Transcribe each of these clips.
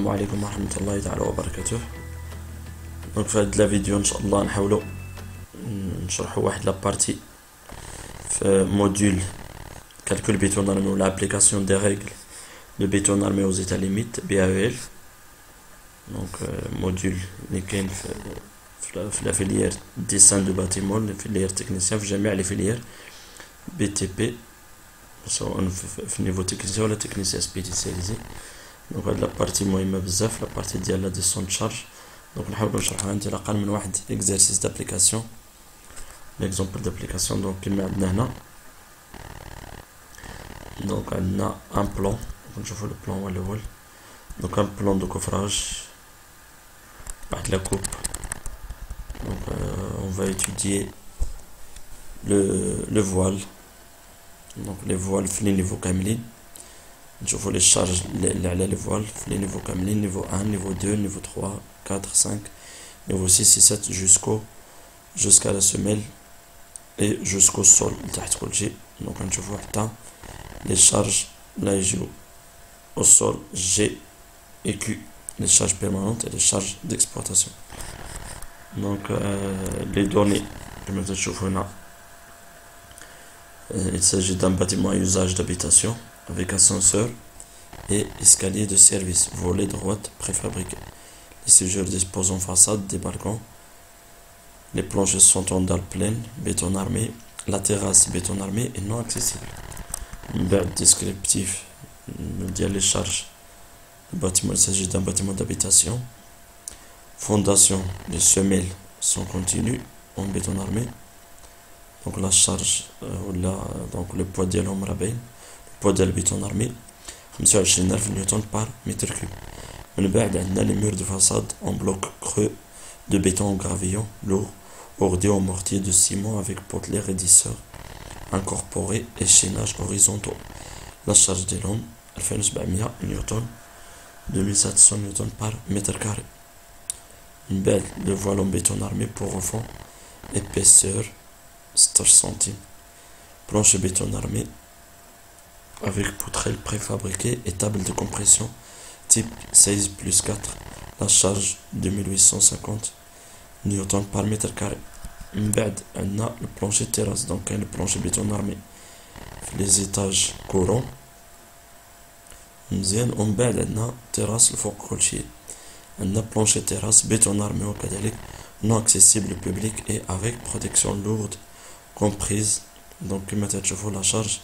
السلام عليكم ورحمة الله تعالى وبركاته. دونك في هاد لا فيديو ان شاء الله نحاولو نشرحو واحد لابارتي في موديول calcul béton-armé ou l'application des règles de béton-armé aux états limites BAEL. Donc module اللي كاين في la filière dessin de bâtiment, la filière technicien في جميع les filières BTP سواء في niveau technicien ولا technicien spécialisé. دونك هاد لابارتي مهمة بزاف، لابارتي ديال لا ديسون شارج. دونك نحاولو نشرحوها انطلاقا من واحد اكزرسيس دابليكاسيون، ليكزومبل دابليكاسيون. دونك كيما عندنا هنا، دونك عندنا ان بلون، نشوفو لو بلون هو الاول. دونك ان بلون دو كوفراج، واحد لا كوب. دونك on va étudier le voile. دونك لي فوال في لي نيفو كاملين، نشوفو لي شارج اللي على لي فوال في لي نيفو كاملين، نيفو 1 نيفو 2 نيفو 3 4 5 نيفو 6 7 jusqu'à la semelle et jusqu'au sol لتحت كلشي. دونك نشوفو حتى لي شارج لا يجيو au sol G et Q، les charges permanentes et les charges d'exploitation. Donc les données كما تشوفوا هنا، il s'agit d'un bâtiment à usage d'habitation avec ascenseur et escalier de service, volets droite préfabriqués. Les séjours disposent en façade des balcons. Les planchers sont en dalle pleine, béton armé. La terrasse béton armé est non accessible. Un descriptif ديال les charges du bâtiment. Il s'agit d'un bâtiment d'habitation. Fondation, les semelles sont continues en béton armé. Donc la charge donc le poids ديالهم راه باين، le poids ديال البيتون armé 25000 نيوتن par mètre cube. من بعد عندنا les murs de façade en bloc creux de béton gravillon lourd bordé en mortier de ciment avec potelet raidisseur incorporé et chaînage horizontaux. La charge ديالهم 2700 نيوتن 2700 نيوتن par mètre carré. من بعد le voile en béton armé pour enfants, épaisseur 16 centimes. Plancher béton armé avec poutrelle préfabriquée et table de compression type 16+4. La charge 2850 newton par mètre carré. من بعد عندنا le plancher terrasse. Donc كاين le plancher béton armé في les étages courants مزيان، ومن بعد عندنا terrasse الفوق كلشي. عندنا plancher terrasse béton armé وكذلك non accessible au public et avec protection lourde comprise. Donc كما تشوفوا لا شارج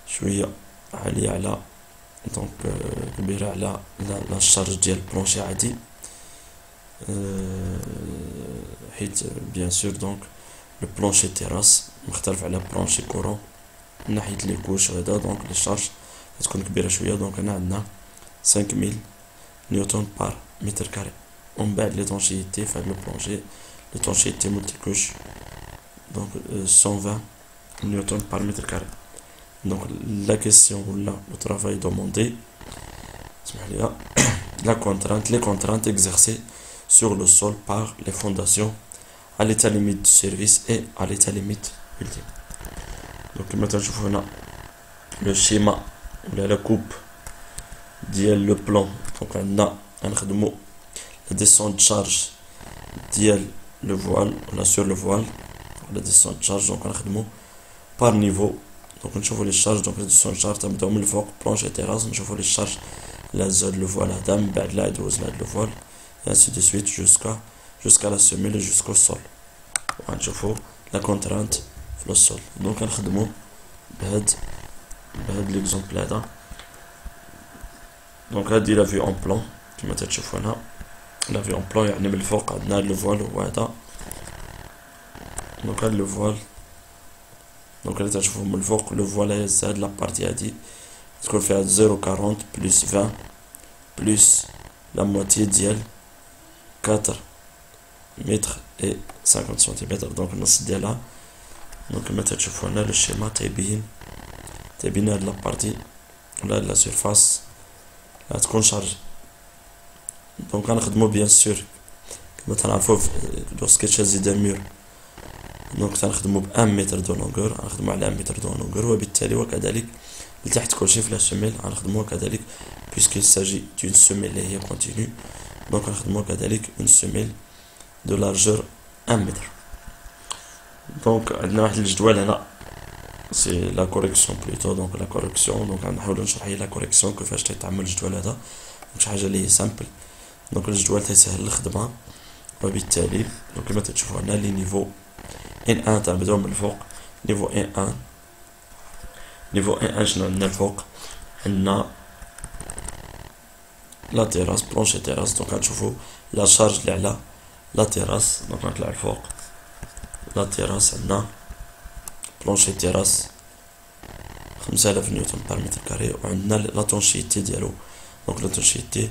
شويه عاليه على، دونك كبيره على لا شارج ديال البلونشي عادي، حيت بيان سور دونك لو بلونشي تيراس مختلف على بلونشي كورون من ناحيه لي كوش هذا. دونك لي شارج تكون كبيره شويه. دونك هنا عندنا 5000 نيوتن بار متر كاري. ومن بعد ليطونشيتي في هاد لو بلونشي، ليطونشيتي مولتي كوش، دونك 120 نيوتن par mètre carré. Donc la question ou là le travail demandé, les contraintes exercées sur le sol par les fondations à l'état limite de service et à l'état limite ultime. Donc maintenant je vois le schéma ou la coupe ديال le plan. Donc عندنا نخدمو la descente de charge ديال le voile ولا sur le voile، la descente de charge. Donc نخدمو par niveau. Donc نشوفو لي شارج. دونك الديسون شارج تنبداو من الفوق بلونشي تيراس، نشوفو لي شارج لا زاد لو فوال هذا، من بعد لا يدوز لهاد لو فوال et ainsi de suite jusqu'à la semelle et jusqu'au sol. وغنشوفو لا كونترانت في لو سول. دونك نخدمو بهاد ليكزومبل هذا. دونك هادي لا في اون بلون كما تتشوفو هنا، لا في اون بلون يعني من الفوق عندنا لو فوال هو هذا. دونك هاد لو فوال، دونك اللي تشوفوا من الفوق لو فوالا هز هاد لابارتي هادي تكون فيها 0.40 بلس 20 بلس لا موتي ديال 4 متر اي 50 سنتيمتر. دونك النص ديالها. دونك كما تشوفوا هنا لو شيما تيبين هاد لابارتي ولا لا سيرفاس تكون شارج. دونك غنخدمو بيان سور كما تنعرفو لوسكي تشازي دا مور. دونك تنخدمو ب 1 متر دو لونغور، غنخدمو على 1 متر دو لونغور، وبالتالي وكذلك لتحت كلشي في لا سيميل غنخدموها كذلك puisqu'il s'agit d'une semelle اللي هي continue donc غنخدموها كذلك une semelle de largeur 1 متر. دونك عندنا واحد الجدول هنا سي لا كوريكسيون بلوتو دونك لا كوريكسيون دونك غنحاول نشرح هي لا كوريكسيون كيفاش تيتعمل الجدول هذا شي حاجه اللي هي سامبل. دونك الجدول تيسهل الخدمه وبالتالي دونك كما تشوفوا هنا لي نيفو ان 1 تنبداو من الفوق نيفو ان 1 نيفو ان 1 شنو عندنا الفوق عندنا لا تيراس بلونشي تيراس دونك غنشوفوا لا شارج اللي على لا تيراس دونك نطلع الفوق لا تيراس عندنا بلونشي تيراس 5000 نيوتن بار متر كاري وعندنا لا تونشيتي ديالو دونك لا تونشيتي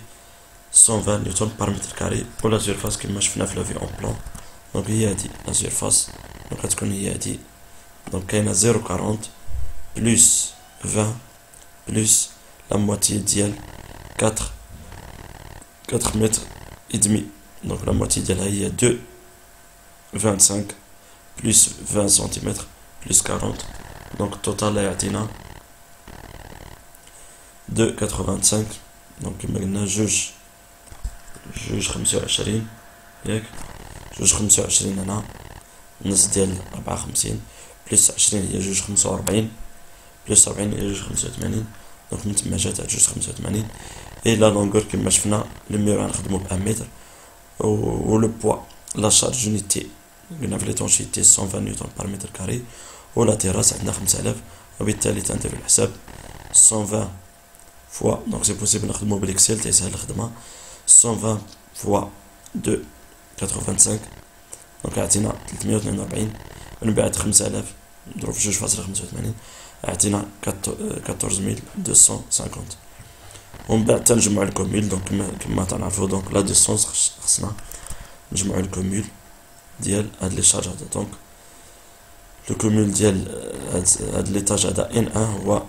120 نيوتن بار متر كاري ولا سيرفاس كما شفنا في لا في اون بلان دونك هي هادي لا سيرفاس دونك غتكون هي هادي دونك كاينه 0.40 بلس 20 بلس لا موتي ديال 4 متر et demi donc la moitié ديالها هي 2,25 plus 20 cm plus 40 donc total يعطينا 2,85 donc كما قلنا جوج 25 ياك جوج 25 هنا النص ديال 54 بلس 20 هي جوج 45 بلس 40 هي جوج 85 دونك من تما جات جوج 85 et la longueur كما شفنا المير غنخدمو ب 1 متر و لو بوا لا شارج يونيتي قلنا في ليتونشيتي 120 نيوتن بار متر كاري و لا تيراس عندنا 5000 وبالتالي تنديرو الحساب 120 فوا دونك سي بوسيبل نخدمو بالاكسل تيسهل الخدمه 120 فوا 2,85 دونك عطينا 342 من بعد 5000 نضرب في 2.85 عطينا 14250 ومن بعد تنجمعو الكوميل دونك كما تنعرفو دونك لا ديستونس خصنا نجمعو الكوميل ديال هاد لي شارج هذا دونك لو كوميل ديال هاد ليطاج هذا ان 1 هو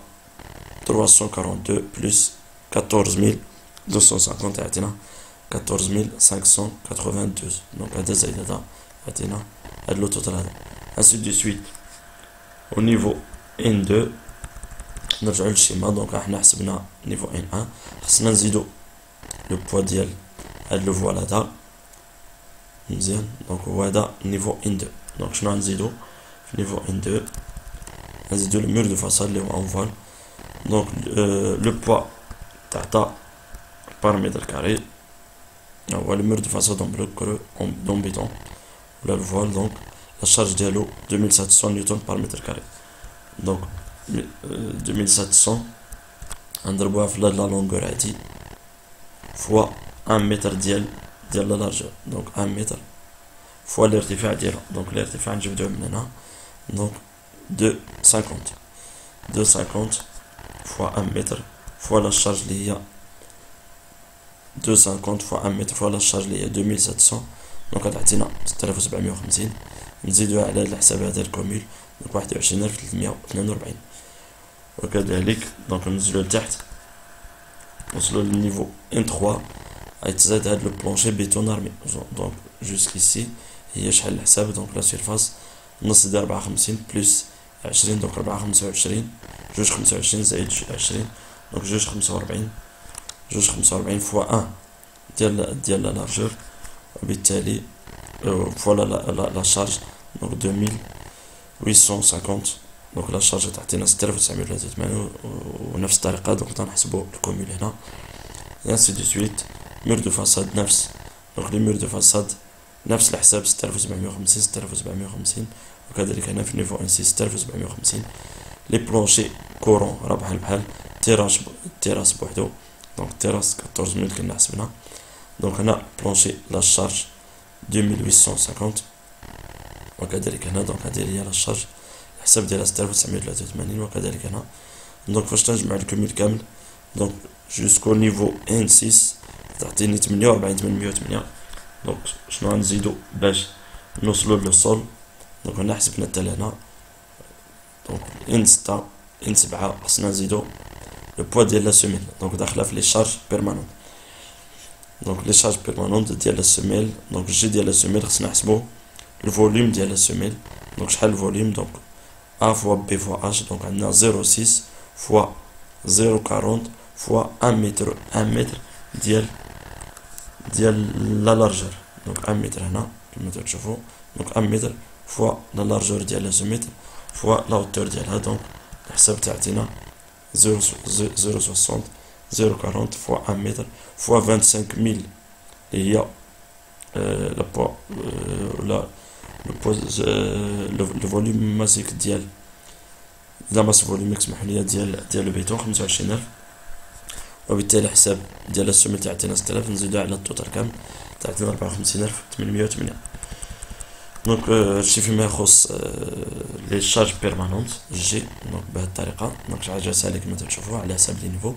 342 بلس 14250 يعطينا 14592 دونك هذا زائد هذا يعطينا هاد لو توتال هذا ainsi de suite au niveau N2 نرجعو للشيما دونك حنا حسبنا نيفو ان 1 خصنا نزيدو لو بوا ديال هاد لو فوال هذا مزيان دونك هو هذا نيفو ان 2 دونك شنو غنزيدو في نيفو ان 2 نزيدو لو مور دو فاصاد اللي هو اون فوال دونك لو بوا تاع بار متر كاري هو لو مور دو فاصاد دون بلوك كرو دون بيتون ولا الفوال دونك لا شارج ديالو 2700 نيوتن بار متر كاري دونك 2700 نضربوها في لا لونغور هادي فوا 1 متر ديال لا لارجور دونك 1 متر فوا الارتفاع ديالو دونك الارتفاع نجبدوه من هنا دونك 250 فوا 1 متر فوا لا شارج اللي هي 250 فوا 1 متر فوا لا شارج اللي هي 2700 دونك غتعطينا 6750 نزيدوها على الحساب هذا الكوميل دونك 21342 وكذلك دونك ننزلو لتحت نوصلو للنيفو ان 3 غيتزاد هاد لو بلونشي بيتون ارمي دونك جوسكيسي هي شحال الحساب دونك لا سيرفاس نص ديال 54 بلس 20 دونك 425 جوج 25 زائد 20 دونك جوج 45 فوا 1 ديال لا لارجور وبالتالي فوا لا شارج دونك 2850 دونك لا شارج تعطينا 6983 ونفس الطريقه دونك تنحسبوا الكوميل هنا ainsi de suite مور دو فاصاد نفس دونك لي مور دو فاصاد نفس الحساب 6750 وكذلك هنا في نيفو ان 6750 لي بلونشي كورون راه بحال تيراس بوحدو دونك تيراس 14000 كنا حسبنا دونك هنا بلونشي لا شارج 2850 وكذلك هنا دونك هذه هي لا شارج الحساب ديالها 6983 وكذلك هنا دونك فاش تنجمع الكوميل كامل دونك جوسكو نيفو ان 6 تعطيني 48808 دونك شنو غنزيدو باش نوصلو للصول دونك هنا حسبنا حتى لهنا دونك ان 6 ان 7 خصنا نزيدو لو بوا ديال لا سيميل دونك داخله في لي شارج بيرمانون دونك لي شارج بيرمانون ديال لا سيميل دونك الجي ديال لا سيميل خصنا نحسبو الفوليوم ديال لا سيميل دونك شحال الفوليوم دونك ا فوا بي فوا اش دونك عندنا 0.6 فوا 0,40 fois 1 mètre. 1 mètre ديال la largeur. Donc 1 mètre هنا كما تشوفوا. Donc 1 mètre fois la largeur ديال ce mètre fois la hauteur ديالها. Donc الحساب تعطينا 0,60 0,40 fois 1 mètre fois 25 000 اللي هي le volume massique ديال لا ماس فوليوميك اسمحوا لي ديال البيتون 25000. وبالتالي الحساب ديال السميل تعطينا 6000 نزيدو على التوتال كامل تعطينا 54808. دونك هادشي فيما يخص لي شارج بيرمانونت جي. دونك بهاد الطريقه دونك حاجه سهله كما تشوفوا على حساب لي نيفو.